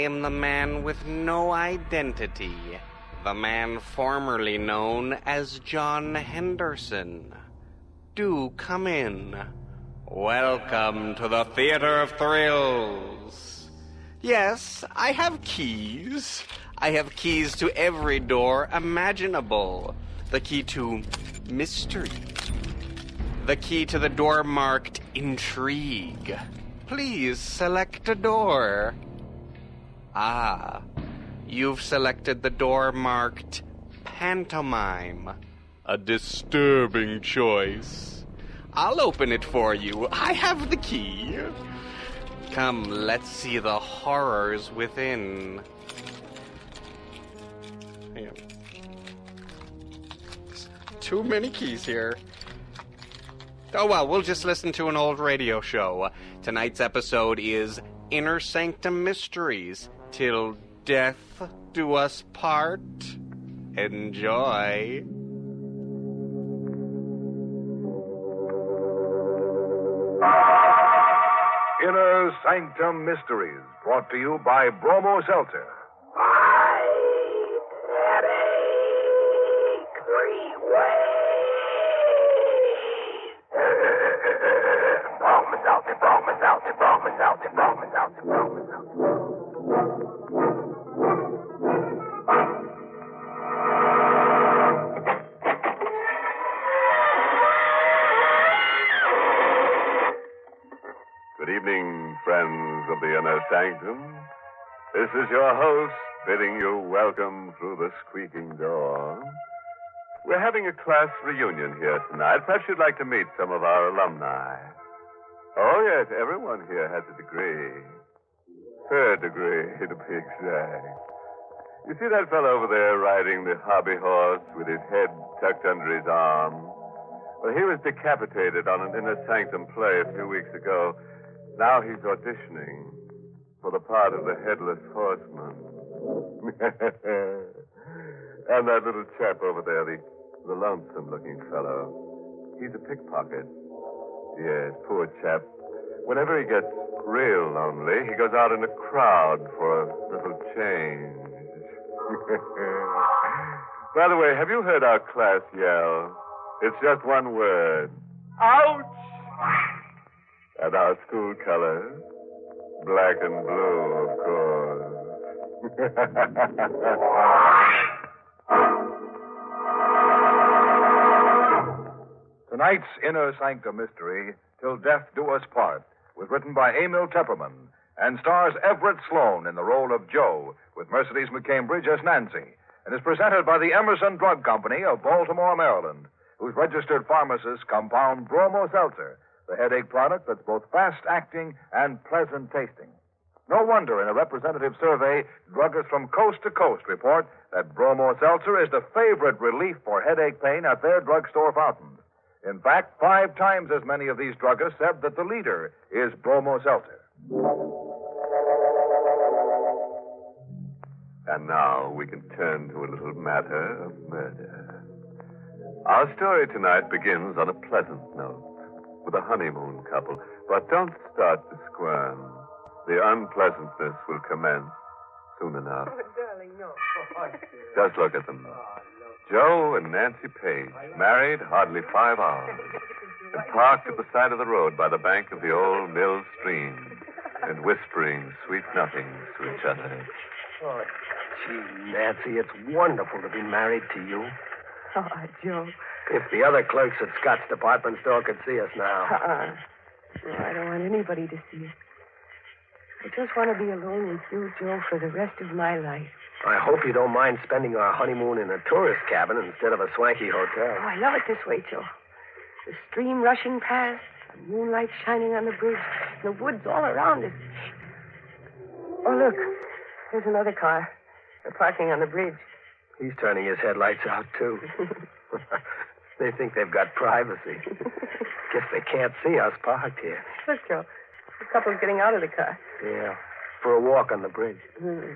am the man with no identity. The man formerly known as John Henderson. Do come in. Welcome to the Theater of Thrills. Yes, I have keys. I have keys to every door imaginable. The key to mystery. The key to the door marked intrigue. Please select a door. Ah, you've selected the door marked pantomime. A disturbing choice. I'll open it for you. I have the key. Come, let's see the horrors within. Hang on. Too many keys here. Oh, well, we'll just listen to an old radio show. Tonight's episode is Inner Sanctum Mysteries. Till death do us part. Enjoy. Inner Sanctum Mysteries, brought to you by Bromo Seltzer. Good evening, friends of the Inner Sanctum. This is your host bidding you welcome through the squeaking door. We're having a class reunion here tonight. Perhaps you'd like to meet some of our alumni. Oh, yes, everyone here has a degree. Third degree, to be exact. You see that fellow over there riding the hobby horse with his head tucked under his arm? Well, he was decapitated on an Inner Sanctum play a few weeks ago. Now he's auditioning for the part of the Headless Horseman. And that little chap over there, the lonesome-looking fellow, he's a pickpocket. Yes, poor chap. Whenever he gets real lonely, he goes out in a crowd for a little change. By the way, have you heard our class yell? It's just one word. Ouch! And our school colors, black and blue, of course. Tonight's Inner Sanctum Mystery, Till Death Do Us Part, was written by Emil Tepperman and stars Everett Sloan in the role of Joe, with Mercedes McCambridge as Nancy, and is presented by the Emerson Drug Company of Baltimore, Maryland, whose registered pharmacists compound Bromo Seltzer, the headache product that's both fast-acting and pleasant-tasting. No wonder in a representative survey, druggists from coast to coast report that Bromo Seltzer is the favorite relief for headache pain at their drugstore fountains. In fact, 5 times as many of these druggists said that the leader is Bromo Seltzer. And now we can turn to a little matter of murder. Our story tonight begins on a pleasant note, with a honeymoon couple. But don't start to squirm. The unpleasantness will commence soon enough. Oh, darling, no. Just look at them. Joe and Nancy Page, married hardly 5 hours, and parked at the side of the road by the bank of the old mill stream, and whispering sweet nothings to each other. Oh, gee, Nancy, it's wonderful to be married to you. Oh, Joe. If the other clerks at Scott's department store could see us now. Well, I don't want anybody to see us. I just want to be alone with you, Joe, for the rest of my life. I hope you don't mind spending our honeymoon in a tourist cabin instead of a swanky hotel. Oh, I love it this way, Joe. The stream rushing past, the moonlight shining on the bridge, and the woods all around us. Oh, look. There's another car. They're parking on the bridge. He's turning his headlights out, too. They think they've got privacy. Guess they can't see us parked here. Look, Joe. The couple's getting out of the car. Yeah, for a walk on the bridge. Mm.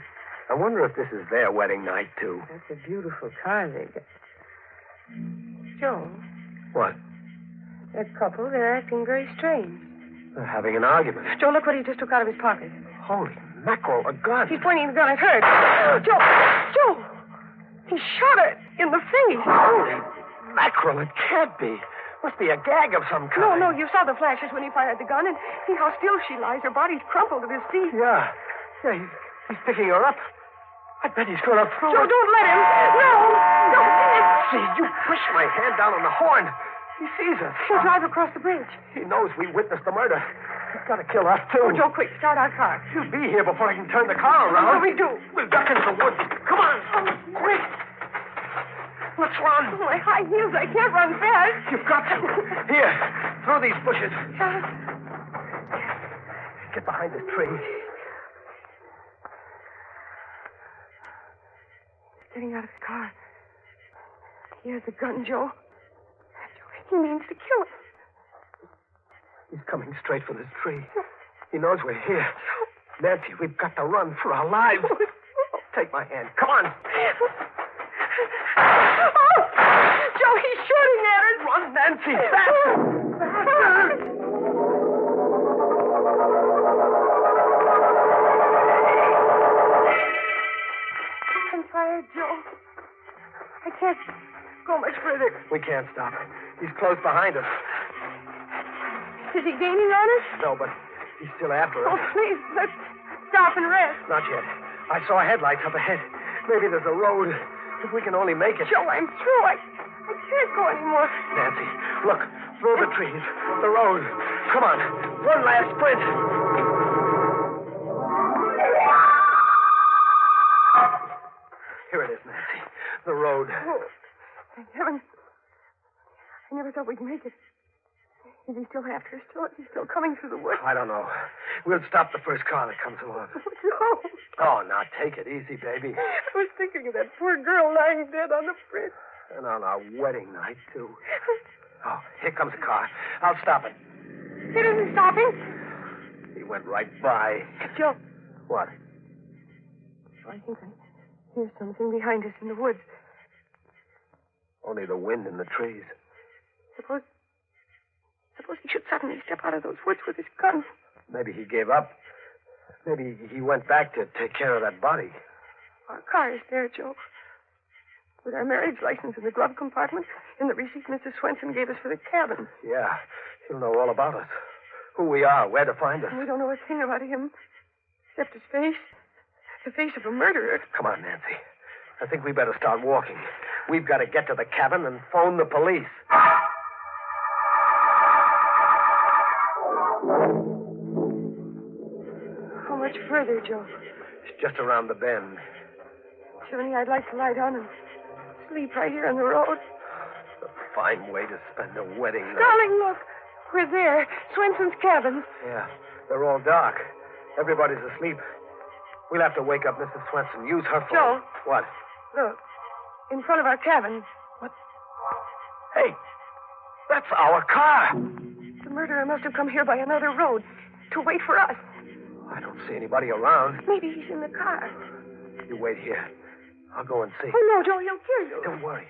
I wonder if this is their wedding night, too. That's a beautiful car they got. Joe. What? That couple, they're acting very strange. They're having an argument. Joe, look what he just took out of his pocket. Holy mackerel, a gun. He's pointing the gun at her. Joe! He shot her in the face. Holy mackerel, it can't be. Must be a gag of some kind. No, you saw the flashes when he fired the gun, and see how still she lies. Her body's crumpled at his feet. Yeah, he's picking her up. I bet he's going to throw Joe, her. don't let him. No. See, you pushed my hand down on the horn. He sees us. He'll drive across the bridge. He knows we witnessed the murder. He's got to kill us, too. Oh, Joe, quick, start our car. He'll be here before I can turn the car around. What do we do? We'll duck into the woods. Come on. Quick. Let's run. Oh, my high heels. I can't run fast. You've got to. Here, through these bushes. Get behind this tree. Getting out of the car. He has a gun, Joe. He means to kill us. He's coming straight for this tree. He knows we're here. Nancy, we've got to run for our lives. Take my hand. Come on. Oh! Joe, he's shooting at us. Run, Nancy. Faster. I'm tired, Joe. I can't go much further. We can't stop. He's close behind us. Is he gaining on us? No, but he's still after Oh, us. please, let's stop and rest. Not yet. I saw headlights up ahead. Maybe there's a road. If we can only make it. Joe, I'm through. I can't go anymore. Nancy, look. Through the trees. The road. Come on. One last sprint. Here it is, Nancy. The road. Oh, thank heaven. I never thought we'd make it. Is he still after us? He's still coming through the woods? I don't know. We'll stop the first car that comes along. No. Oh, now take it easy, baby. I was thinking of that poor girl lying dead on the bridge. And on our wedding night, too. Oh, here comes a car. I'll stop it. It isn't stopping. He went right by. Joe. What? I think I hear something behind us in the woods. Only the wind in the trees. Suppose he should suddenly step out of those woods with his gun. Maybe he gave up. Maybe he went back to take care of that body. Our car is there, Joe. With our marriage license in the glove compartment and the receipt Mrs. Swenson gave us for the cabin. Yeah, he'll know all about us. Who we are, where to find us. And we don't know a thing about him, except his face. The face of a murderer. Come on, Nancy. I think we better start walking. We've got to get to the cabin and phone the police. How much further, Joe? It's just around the bend. Johnny, I'd like to lie down and sleep right here on the road. A fine way to spend a wedding night. Darling, look. We're there. Swenson's cabin. Yeah, they're all dark. Everybody's asleep. We'll have to wake up Mrs. Swenson. Use her phone. Joe. What? Look. In front of our cabin. Hey, that's our car. The murderer must have come here by another road to wait for us. I don't see anybody around. Maybe he's in the car. You wait here. I'll go and see. Oh, no, Joe, he'll kill you. Don't worry.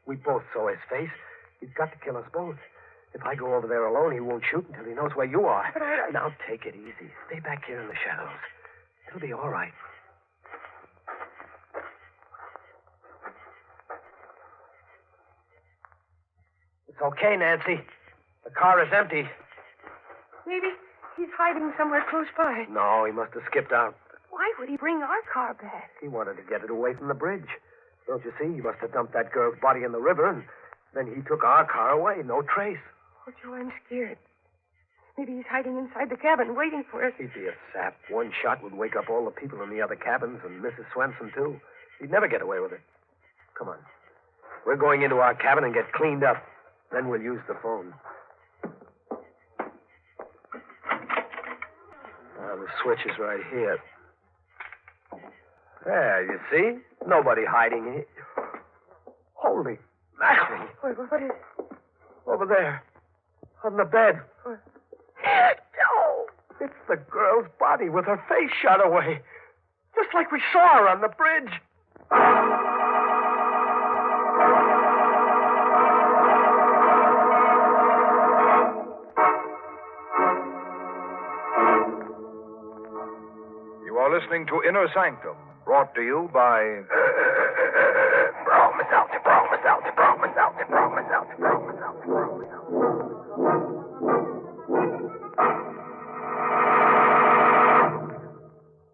We both saw his face. He's got to kill us both. If I go over there alone, he won't shoot until he knows where you are. But I... Now take it easy. Stay back here in the shadows. It'll be all right. It's okay, Nancy. The car is empty. Maybe he's hiding somewhere close by. No, he must have skipped out. Why would he bring our car back? He wanted to get it away from the bridge. Don't you see? He must have dumped that girl's body in the river, and then he took our car away. No trace. Oh, Joe, I'm scared. Maybe he's hiding inside the cabin, waiting for us. He'd be a sap. One shot would wake up all the people in the other cabins, and Mrs. Swenson, too. He'd never get away with it. Come on. We're going into our cabin and get cleaned up. Then we'll use the phone. The switch is right here. There, you see? Nobody hiding here. Holy mackerel. What is it? Over there. On the bed. Joe! It's the girl's body with her face shot away. Just like we saw her on the bridge. You are listening to Inner Sanctum, brought to you by...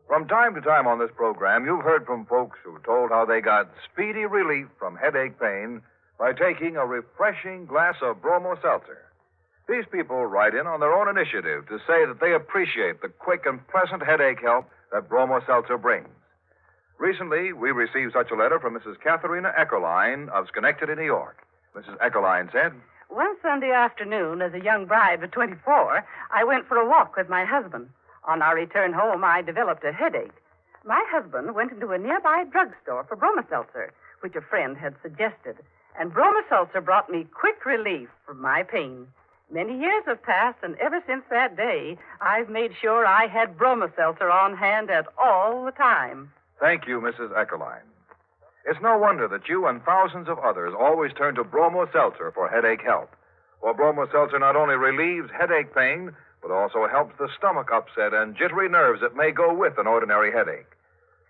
From time to time on this program, you've heard from folks who told how they got speedy relief from headache pain by taking a refreshing glass of bromo seltzer. These people write in on their own initiative to say that they appreciate the quick and pleasant headache help that bromo seltzer brings. Recently, we received such a letter from Mrs. Katharina Eckerline of Schenectady, New York. Mrs. Eckerline said, One Sunday afternoon, as a young bride of 24, I went for a walk with my husband. On our return home, I developed a headache. My husband went into a nearby drugstore for bromoseltzer, which a friend had suggested, and bromoseltzer brought me quick relief from my pain. Many years have passed, and ever since that day, I've made sure I had bromoseltzer on hand at all the time. Thank you, Mrs. Eckerline. It's no wonder that you and thousands of others always turn to bromo seltzer for headache help. For bromo seltzer not only relieves headache pain, but also helps the stomach upset and jittery nerves that may go with an ordinary headache.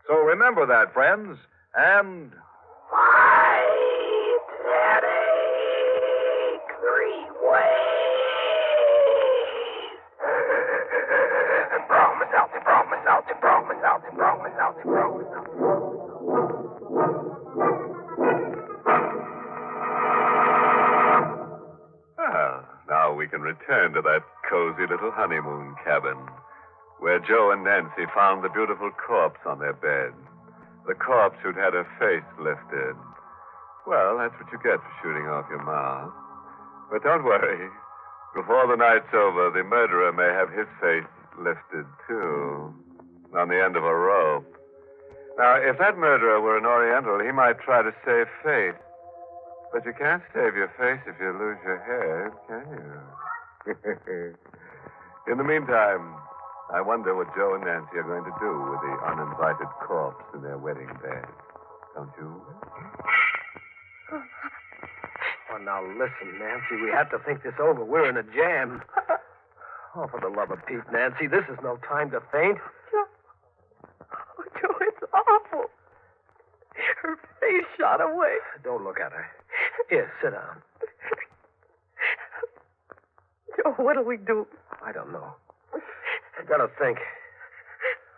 So remember that, friends, and... Fight headache 3 ways. Now we can return to that cozy little honeymoon cabin where Joe and Nancy found the beautiful corpse on their bed. The corpse who'd had her face lifted. Well, that's what you get for shooting off your mouth. But don't worry. Before the night's over, the murderer may have his face lifted, too, on the end of a rope. Now, if that murderer were an Oriental, he might try to save face. But you can't save your face if you lose your head, can you? In the meantime, I wonder what Joe and Nancy are going to do with the uninvited corpse in their wedding bed. Don't you? Oh, now listen, Nancy. We have to think this over. We're in a jam. Oh, for the love of Pete, Nancy, this is no time to faint. Oh, Joe, it's awful. Her face shot away. Don't look at her. Here, sit down. Joe, what'll we do? I don't know. I've got to think.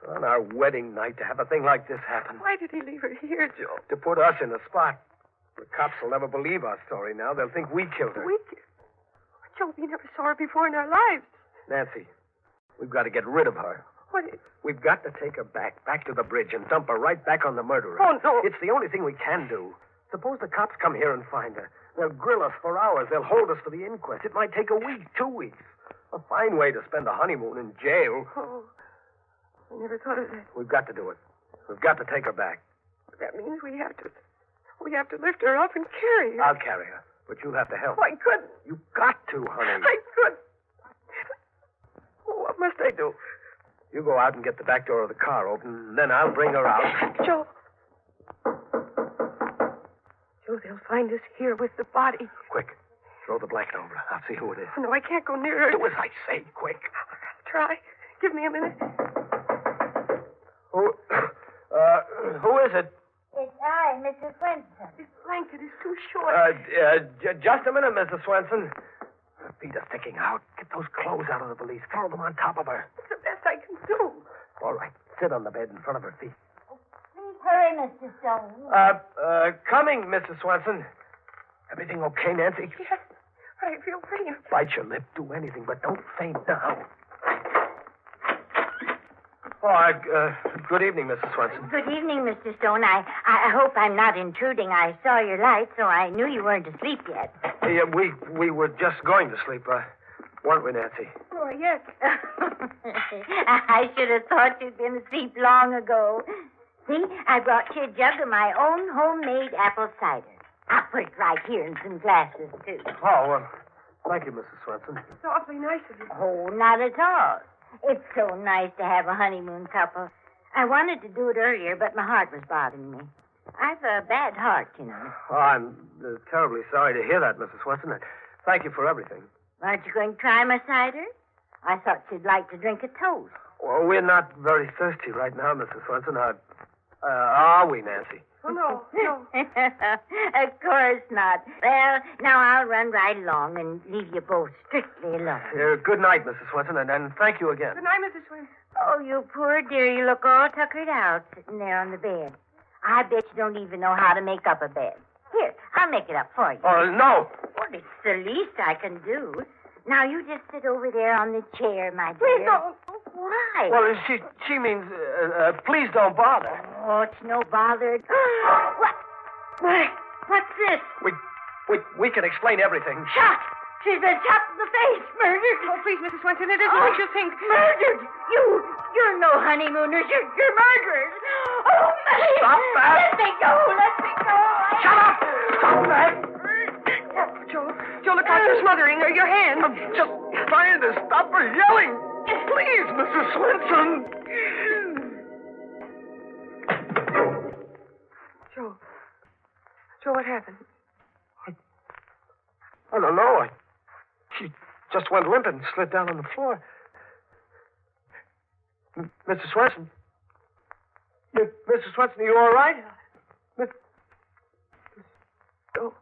On our wedding night, to have a thing like this happen. Why did he leave her here, Joe? To put us in the spot. The cops will never believe our story now. They'll think we killed her. Joe, we never saw her before in our lives. Nancy, we've got to get rid of her. What is... We've got to take her back to the bridge and dump her right back on the murderer. Oh, no. It's the only thing we can do. Suppose the cops come here and find her. They'll grill us for hours. They'll hold us for the inquest. It might take a week, 2 weeks. A fine way to spend a honeymoon in jail. Oh, I never thought of that. We've got to do it. We've got to take her back. That means we have to lift her up and carry her. I'll carry her, but you'll have to help. Oh, I couldn't. You've got to, honey. I couldn't. Oh, what must I do? You go out and get the back door of the car open, and then I'll bring her out. Joe, they'll find us here with the body. Quick. Throw the blanket over her. I'll see who it is. Oh, no, I can't go near her. Do as I say, quick. I'll try. Give me a minute. Who is it? It's I, Mrs. Swenson. This blanket is too short. Just a minute, Mrs. Swenson. Her feet are sticking out. Get those clothes out of the valise. Throw them on top of her. It's the best I can do. All right. Sit on the bed in front of her feet. Please hurry, Mr. Stone. Coming, Mrs. Swenson. Everything okay, Nancy? Yes, but I feel faint. Bite your lip. Do anything, but don't faint now. Oh, good evening, Mrs. Swenson. Good evening, Mr. Stone. I hope I'm not intruding. I saw your light, so I knew you weren't asleep yet. Yeah, we were just going to sleep, weren't we, Nancy? Oh, yes. I should have thought you'd been asleep long ago. See, I brought you a jug of my own homemade apple cider. I'll put it right here in some glasses, too. Oh, well, thank you, Mrs. Swenson. It's awfully nice of you. Oh, not at all. It's so nice to have a honeymoon couple. I wanted to do it earlier, but my heart was bothering me. I've a bad heart, you know. Oh, I'm terribly sorry to hear that, Mrs. Swenson. Thank you for everything. Aren't you going to try my cider? I thought you'd like to drink a toast. Well, we're not very thirsty right now, Mrs. Swenson. Are we, Nancy? Oh, no. Of course not. Well, now I'll run right along and leave you both strictly alone. Good night, Mrs. Swenson, and thank you again. Good night, Mrs. Swenson. Oh, you poor dear. You look all tuckered out sitting there on the bed. I bet you don't even know how to make up a bed. Here, I'll make it up for you. Oh, no. Well, it's the least I can do. Now, you just sit over there on the chair, my dear. Please don't. Why? Well, she means, please don't bother. Oh, it's no bother. What's this? We can explain everything. Shot! She's been shot in the face. Murdered. Oh, please, Mrs. Swenson, it isn't what you think. Murdered. You're no honeymooners. You're murderers. Oh, Millie. Stop that. Let me go. Shut up! Stop that! Joe, look out. You're smothering her. Your hand. I'm just trying to stop her yelling. Please, Mrs. Swenson. Joe, what happened? I don't know. She just went limp and slid down on the floor. Mrs. Swenson? Mrs. Swenson, are you all right? Joe,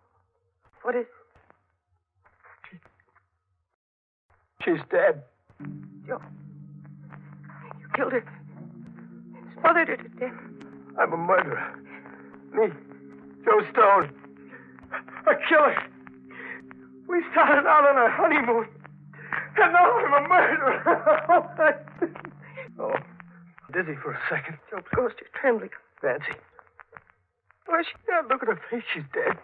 what is... She's dead. Joe, you killed her. Smothered her to death. I'm a murderer. Me, Joe Stone. A killer. We started out on a honeymoon. And now I'm a murderer. Oh, dizzy for a second. Joe, Ghost, you're trembling. Nancy. Where's she? Yeah, look at her face. She's dead.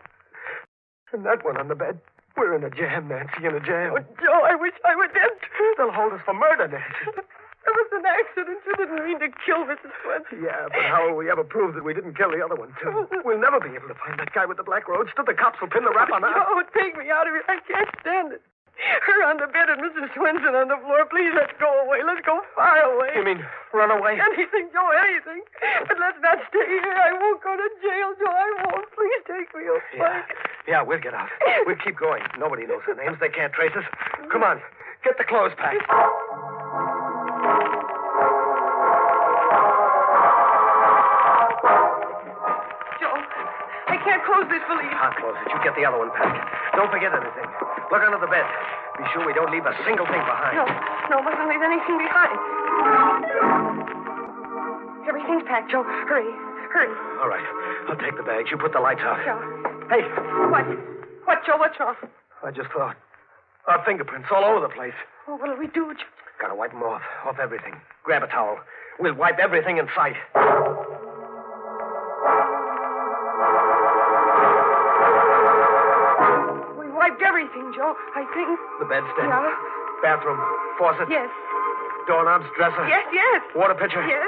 And that one on the bed. We're in a jam, Nancy, in a jam. Oh, Joe, I wish I were dead. They'll hold us for murder, Nancy. It was an accident. You didn't mean to kill Mrs. Swenson. Yeah, but how will we ever prove that we didn't kill the other one, too? We'll never be able to find that guy with the black roadster. The cops will pin the rap on us. Joe, take me out of here. I can't stand it. Her on the bed and Mrs. Swenson on the floor. Please, let's go away. Let's go far away. You mean run away? Anything, Joe, anything. But let's not stay here. I won't go to jail, Joe. I won't. Please take me away. Yeah, we'll get out. We'll keep going. Nobody knows our names. They can't trace us. Come on. Get the clothes packed. Joe, I can't close this valise. I'll close it. You get the other one packed. Don't forget anything. Look under the bed. Be sure we don't leave a single thing behind. No, mustn't leave anything behind. Everything's packed, Joe. Hurry. All right. I'll take the bags. You put the lights out. Joe. Hey. What, Joe? What's wrong? I just thought. Our fingerprints all over the place. Oh, what'll we do, Joe? Gotta wipe them off everything. Grab a towel. We'll wipe everything in sight. We wiped everything, Joe, I think. The bedstead. Yeah. Bathroom. Faucet. Yes. Doorknobs. Dresser. Yes. Water pitcher. Yes.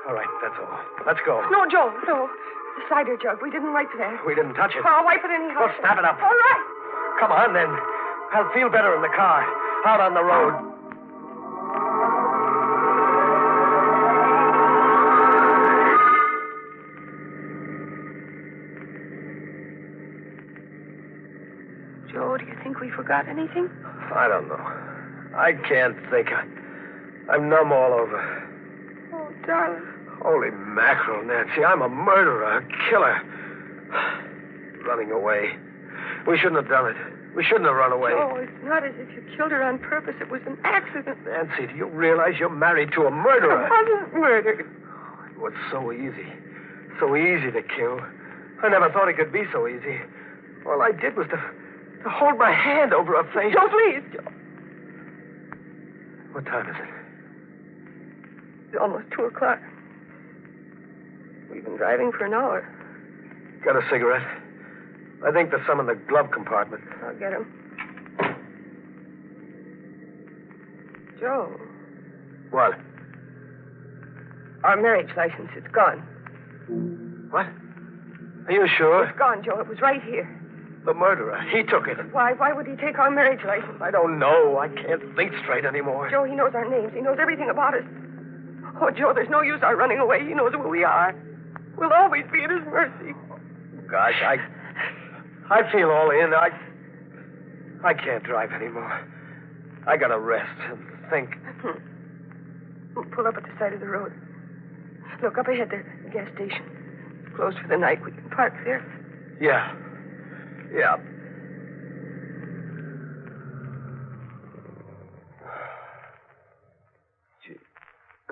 All right, that's all. Let's go. No, Joe, no. The cider jug. We didn't wipe that. We didn't touch it. I'll wipe it anyhow. Well, snap it up. All right. Come on, then. I'll feel better in the car. Out on the road. Joe, do you think we forgot anything? I don't know. I can't think. I'm numb all over. Oh, darling. Holy mackerel, Nancy. I'm a murderer, a killer. Running away. We shouldn't have done it. We shouldn't have run away. Joe, it's not as if you killed her on purpose. It was an accident. Nancy, do you realize you're married to a murderer? I wasn't murdered. It was so easy. So easy to kill. I never thought it could be so easy. All I did was to hold my hand over her face. Joe, please, Joe. What time is it? It's almost 2:00. We've been driving for an hour. Got a cigarette? I think there's some in the glove compartment. I'll get him. Joe, What? our marriage license, it's gone. What? Are you sure? It's gone, Joe. It was right here. The murderer. He took it. Why would he take our marriage license? I don't know. I can't think straight anymore. Joe, he knows our names. He knows everything about us. Oh, Joe, there's no use our running away. He knows where we are. We'll always be at his mercy. Gosh, I feel all in. I can't drive anymore. I gotta rest and think. Pull up at the side of the road. Look, up ahead, there's the gas station. It's closed for the night. We can park there. Yeah. Yeah. Gee,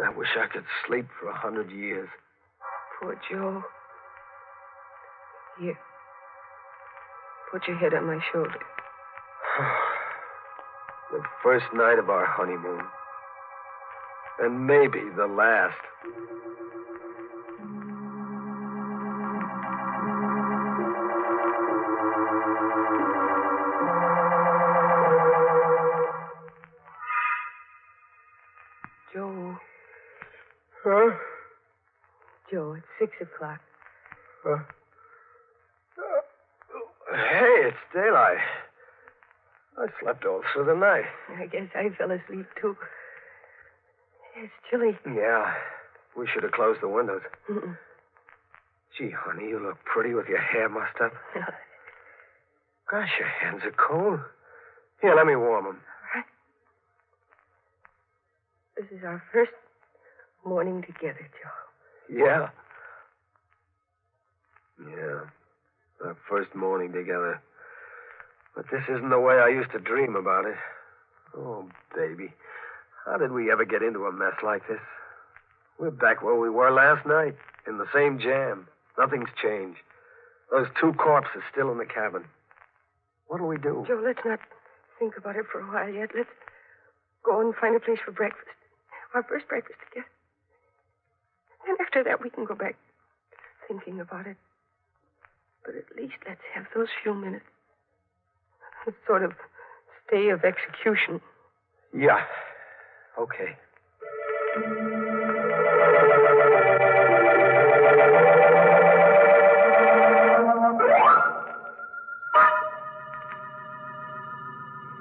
I wish I could sleep for 100 years. Poor Joe. Here. Put your head on my shoulder. The first night of our honeymoon. And maybe the last. Joe. Huh? Joe, it's 6 o'clock. Hey, it's daylight. I slept all through the night. I guess I fell asleep, too. It's chilly. Yeah, we should have closed the windows. Mm-mm. Gee, honey, you look pretty with your hair mussed up. Gosh, your hands are cold. Here, let me warm them. This is our first morning together, Joe. Yeah. Yeah. Our first morning together. But this isn't the way I used to dream about it. Oh, baby. How did we ever get into a mess like this? We're back where we were last night, in the same jam. Nothing's changed. Those 2 corpses still in the cabin. What'll we do? Joe, let's not think about it for a while yet. Let's go and find a place for breakfast. Our first breakfast together. And after that, we can go back to thinking about it. But at least let's have those few minutes. A sort of stay of execution. Yeah. Okay.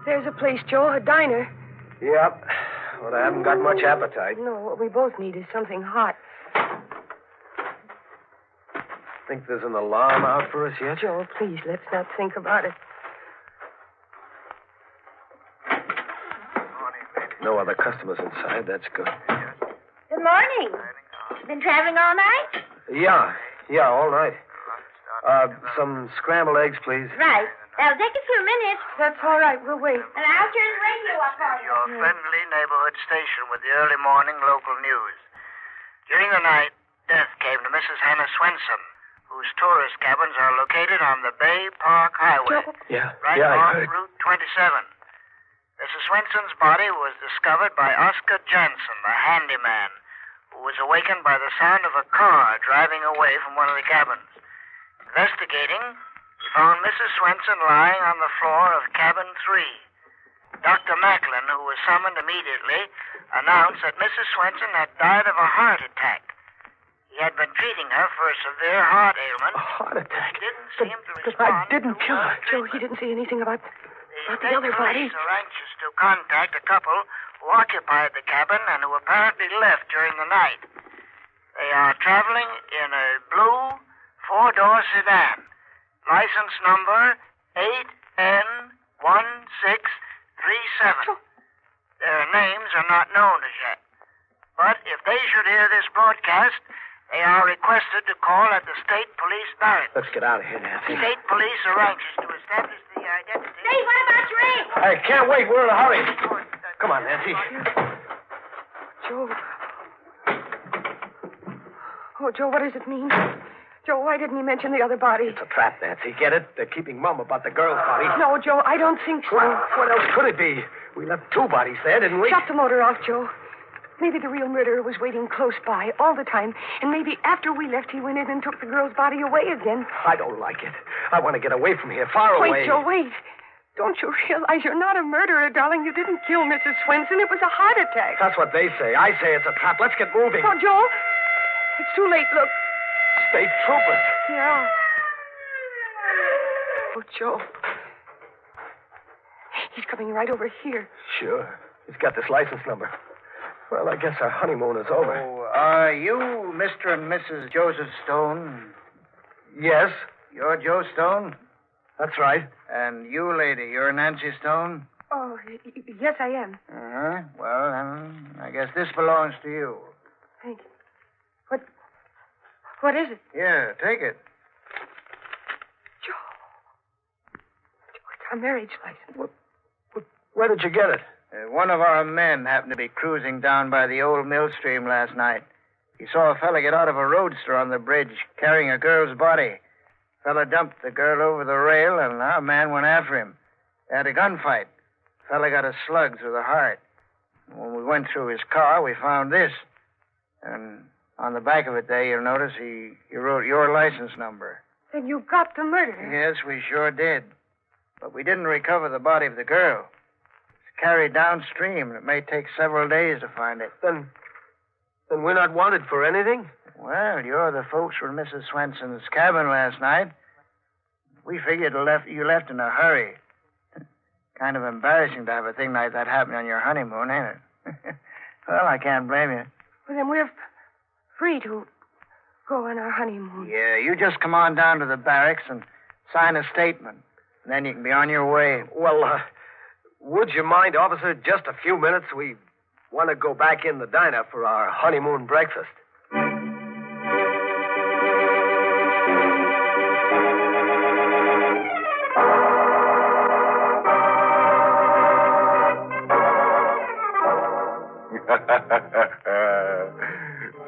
There's a place, Joe, a diner. Yep. But I haven't got much appetite. No, what we both need is something hot. Think there's an alarm out for us yet? Joe, please, let's not think about it. No other customers inside. That's good. Good morning. Been traveling all night? Yeah, all night. Some scrambled eggs, please. Right. That'll take a few minutes. That's all right. We'll wait. And I'll turn the radio up on you. Your friendly neighborhood station with the early morning local news. During the night, death came to Mrs. Hannah Swenson, whose tourist cabins are located on the Bay Park Highway. Yeah, right I off heard. Route 27. Mrs. Swenson's body was discovered by Oscar Jansen, the handyman, who was awakened by the sound of a car driving away from one of the cabins. Investigating, he found Mrs. Swenson lying on the floor of cabin 3. Dr. Macklin, who was summoned immediately, announced that Mrs. Swenson had died of a heart attack. He had been treating her for a severe heart ailment. A heart attack? He didn't seem to But respond. I didn't kill her. Joe, he didn't say anything about the other body. Police are anxious to contact a couple who occupied the cabin and who apparently left during the night. They are traveling in a blue 4-door sedan. License number 8N1637. Their names are not known as yet. But if they should hear this broadcast, they are requested to call at the State Police Barracks. Let's get out of here, Nancy. State Police are anxious to establish the identity. Say, what about your egg? I can't wait. We're in a hurry. Come on, Nancy. Joe. Oh, Joe, what does it mean? Joe, why didn't he mention the other body? It's a trap, Nancy. Get it? They're keeping mum about the girl's body. No, Joe, I don't think so. Well, what else could it be? We left 2 bodies there, didn't we? Shut the motor off, Joe. Maybe the real murderer was waiting close by all the time, and maybe after we left, he went in and took the girl's body away again. I don't like it. I want to get away from here, far away. Wait, Joe, wait. Don't you realize you're not a murderer, darling? You didn't kill Mrs. Swenson. It was a heart attack. That's what they say. I say it's a trap. Let's get moving. Oh, Joe, it's too late. Look. State troopers. Yeah. Oh, Joe. He's coming right over here. Sure. He's got this license number. Well, I guess our honeymoon is over. Oh, are you Mr. and Mrs. Joseph Stone? Yes, You're Joe Stone? that's right. And you, lady, you're Nancy Stone? Oh, Yes, I am. Uh-huh. Well, then, I guess this belongs to you. Thank you. What is it? Here, take it. Joe, it's our marriage license. Where did you get it? One of our men happened to be cruising down by the old mill stream last night. He saw a fella get out of a roadster on the bridge carrying a girl's body. Fella dumped the girl over the rail, and our man went after him. They had a gunfight. Fella got a slug through the heart. When we went through his car, we found this. And on the back of it there, you'll notice he wrote your license number. Then you got the murderer. Yes, we sure did. But we didn't recover the body of the girl. It's carried downstream, and it may take several days to find it. Then we're not wanted for anything? Well, you're the folks from Mrs. Swenson's cabin last night. We figured you left in a hurry. Kind of embarrassing to have a thing like that happen on your honeymoon, ain't it? Well, I can't blame you. Well, then we're free to go on our honeymoon. Yeah, you just come on down to the barracks and sign a statement. And then you can be on your way. Well, would you mind, officer, just a few minutes? We want to go back in the diner for our honeymoon breakfast.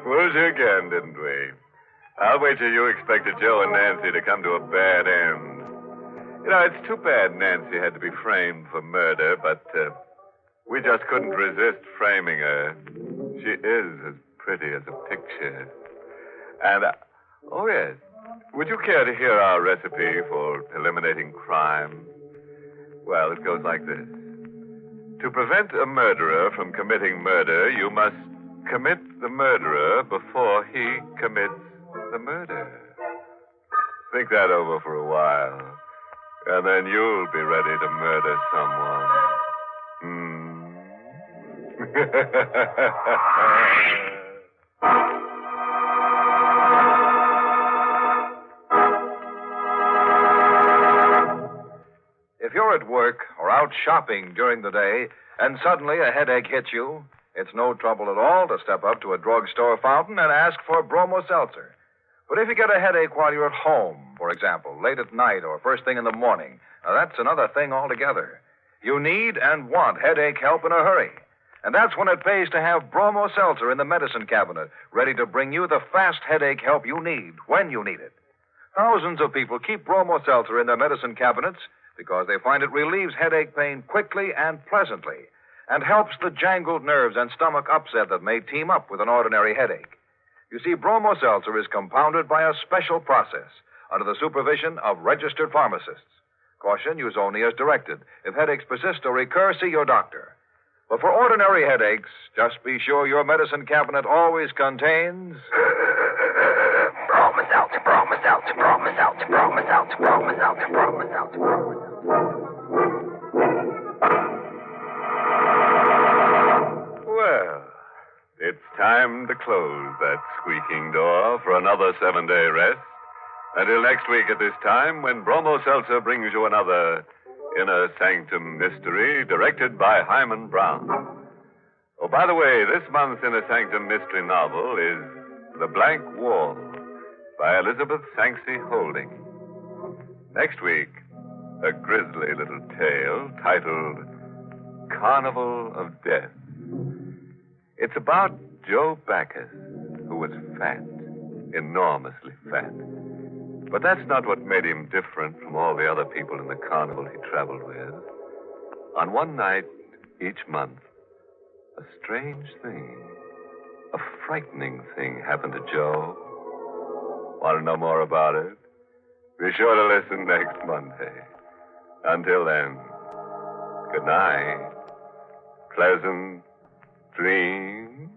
Fooled you again, didn't we? I'll wager you expected Joe and Nancy to come to a bad end. You know, it's too bad Nancy had to be framed for murder, but we just couldn't resist framing her. She is as pretty as a picture. And, oh yes, would you care to hear our recipe for eliminating crime? Well, it goes like this. To prevent a murderer from committing murder, you must commit the murderer before he commits the murder. Think that over for a while, and then you'll be ready to murder someone. If you're at work or out shopping during the day and suddenly a headache hits you, it's no trouble at all to step up to a drugstore fountain and ask for Bromo Seltzer. But if you get a headache while you're at home, for example, late at night or first thing in the morning, now that's another thing altogether. You need and want headache help in a hurry. And that's when it pays to have Bromo Seltzer in the medicine cabinet, ready to bring you the fast headache help you need when you need it. Thousands of people keep Bromo Seltzer in their medicine cabinets because they find it relieves headache pain quickly and pleasantly and helps the jangled nerves and stomach upset that may team up with an ordinary headache. You see, Bromo Seltzer is compounded by a special process under the supervision of registered pharmacists. Caution, use only as directed. If headaches persist or recur, see your doctor. But for ordinary headaches, just be sure your medicine cabinet always contains... Bromo Seltzer, Bromo Seltzer, Bromo Seltzer, Bromo Seltzer, Bromo Seltzer, Bromo Seltzer, Bromo Seltzer. Well, it's time to close that squeaking door for another 7-day rest. Until next week at this time, when Bromo Seltzer brings you another Inner Sanctum mystery directed by Hyman Brown. Oh, by the way, this month's Inner Sanctum mystery novel is The Blank Wall by Elizabeth Sanksy Holding. Next week, a grisly little tale titled Carnival of Death. It's about Joe Backus, who was fat, enormously fat. But that's not what made him different from all the other people in the carnival he traveled with. On one night each month, a strange thing, a frightening thing happened to Joe. Want to know more about it? Be sure to listen next Monday. Until then, good night. Pleasant dreams.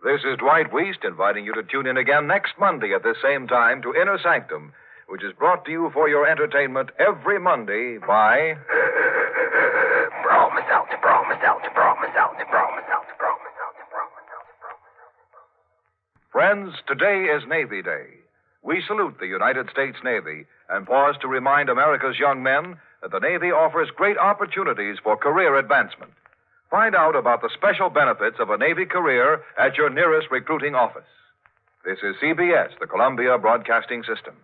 This is Dwight Weist inviting you to tune in again next Monday at the same time to Inner Sanctum, which is brought to you for your entertainment every Monday by... Bromo Seltzer, Bromo Seltzer, Bromo Seltzer, Bromo Seltzer, Bromo Seltzer. Friends, today is Navy Day. We salute the United States Navy and pause to remind America's young men that the Navy offers great opportunities for career advancement. Find out about the special benefits of a Navy career at your nearest recruiting office. This is CBS, the Columbia Broadcasting System.